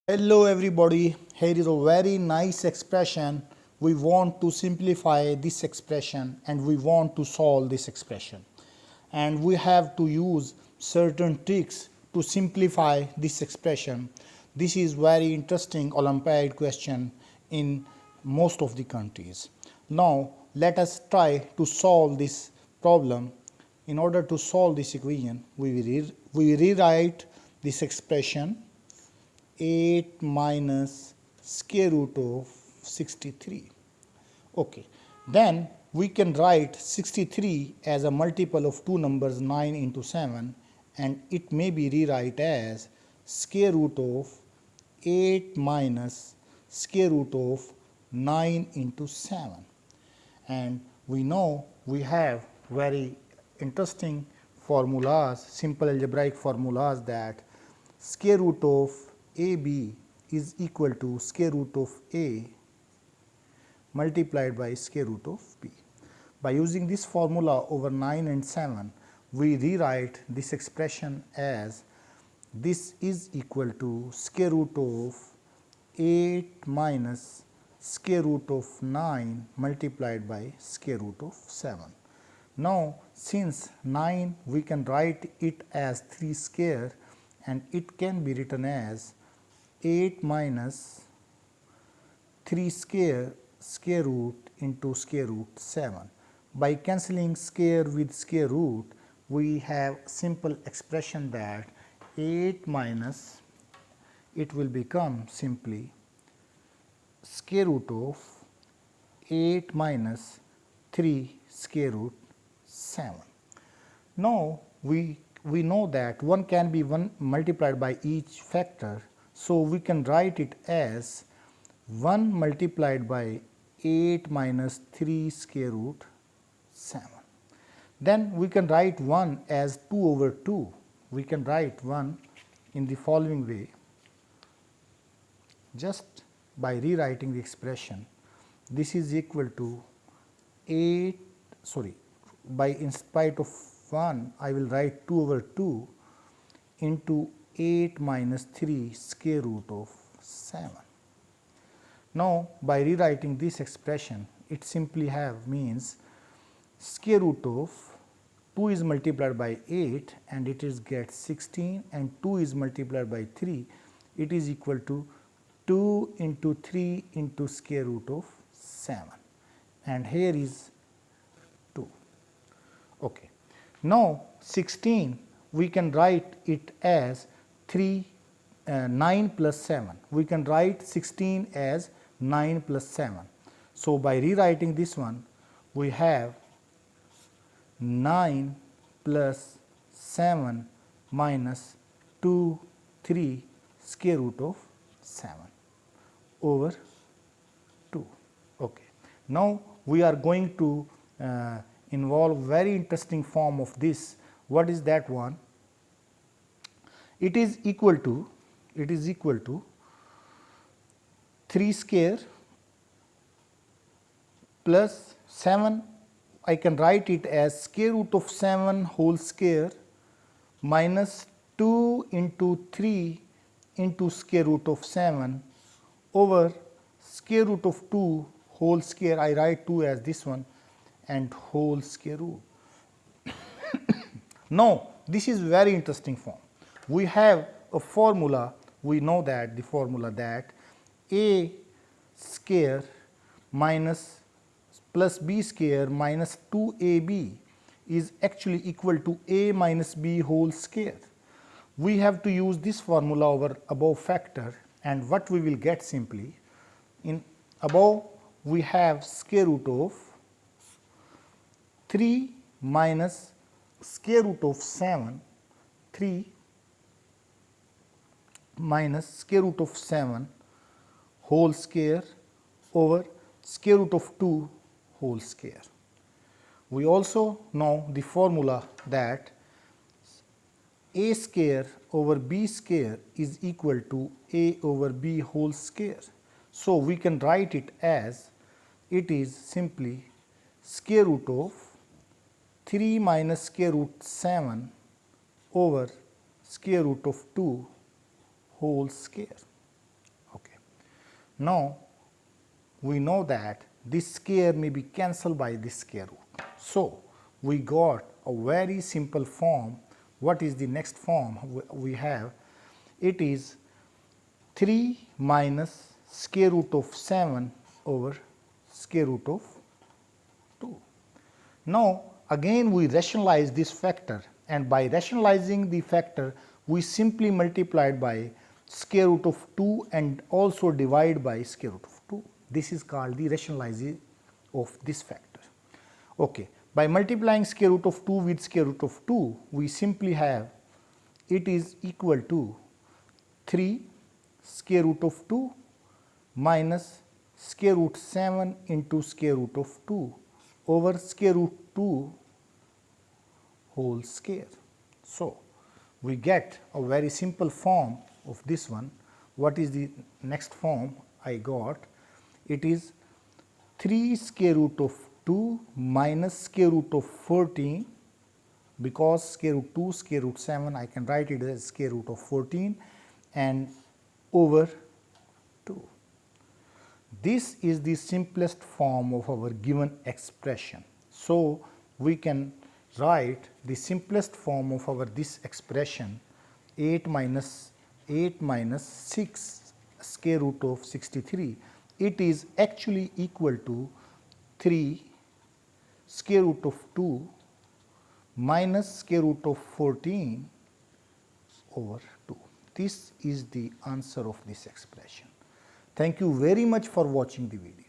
Hello everybody, here is a very nice expression. We want to simplify this expression and we want to solve this expression. And we have to use certain tricks to simplify this expression. This is very interesting Olympiad question in most of the countries. Now let us try to solve this problem. In order to solve this equation, we rewrite this expression 8 minus square root of 63. Okay, then we can write 63 as a multiple of two numbers 9 into 7, and it may be rewrite as square root of 8 minus square root of 9 into 7. And we know we have very interesting formulas, simple algebraic formulas, that square root of AB is equal to square root of A multiplied by square root of B. By using this formula over 9 and 7, we rewrite this expression as this is equal to square root of 8 minus square root of 9 multiplied by square root of 7. Now, since 9 we can write it as 3 square, and it can be written as 8 minus 3 square root into square root 7. By cancelling square with square root, we have simple expression that 8 minus, it will become simply square root of 8 minus 3 square root 7. Now, we know that 1 can be 1 multiplied by each factor. So, we can write it as 1 multiplied by 8 minus 3 square root 7. Then we can write 1 as 2 over 2. We can write 1 in the following way, just by rewriting the expression. This is equal to 8, by in spite of 1, I will write 2 over 2 into 8 minus 3 square root of 7. Now, by rewriting this expression, it simply means square root of 2 is multiplied by 8 and it is get 16, and 2 is multiplied by 3, it is equal to 2 into 3 into square root of 7, and here is 2. Okay. Now, 16 we can write it as 9 plus 7. We can write 16 as 9 plus 7. So, by rewriting this one, we have 9 plus 7 minus 2, 3 square root of 7 over 2. Okay. Now, we are going to involve very interesting form of this. What is that one? It is equal to 3 square plus 7. I can write it as square root of 7 whole square minus 2 into 3 into square root of 7 over square root of 2 whole square. I write 2 as this one, and whole square root. Now, this is very interesting form. We have a formula. We know that the formula that a square minus plus b square minus 2ab is actually equal to a minus b whole square. We have to use this formula over above factor, and what we will get simply, in above we have square root of 3 minus square root of 7, 3 minus square root of 7 whole square over square root of 2 whole square. We also know the formula that a square over b square is equal to a over b whole square. So, we can write it as, it is simply square root of 3 minus square root 7 over square root of 2 whole square. Now we know that this square may be cancelled by this square root. So we got a very simple form. What is the next form we have? It is 3 minus square root of 7 over square root of 2. Now again we rationalize this factor, and by rationalizing the factor we simply multiplied by square root of 2 and also divide by square root of 2. This is called the rationalization of this factor. Okay. By multiplying square root of 2 with square root of 2, we simply have it is equal to 3 square root of 2 minus square root 7 into square root of 2 over square root 2 whole square. So we get a very simple form of this one. What is the next form I got? It is 3 square root of 2 minus square root of 14, because square root 2 square root 7 I can write it as square root of 14, and over 2. This is the simplest form of our given expression. So we can write the simplest form of our this expression 8 minus 6 square root of 63. It is actually equal to 3 square root of 2 minus square root of 14 over 2. This is the answer of this expression. Thank you very much for watching the video.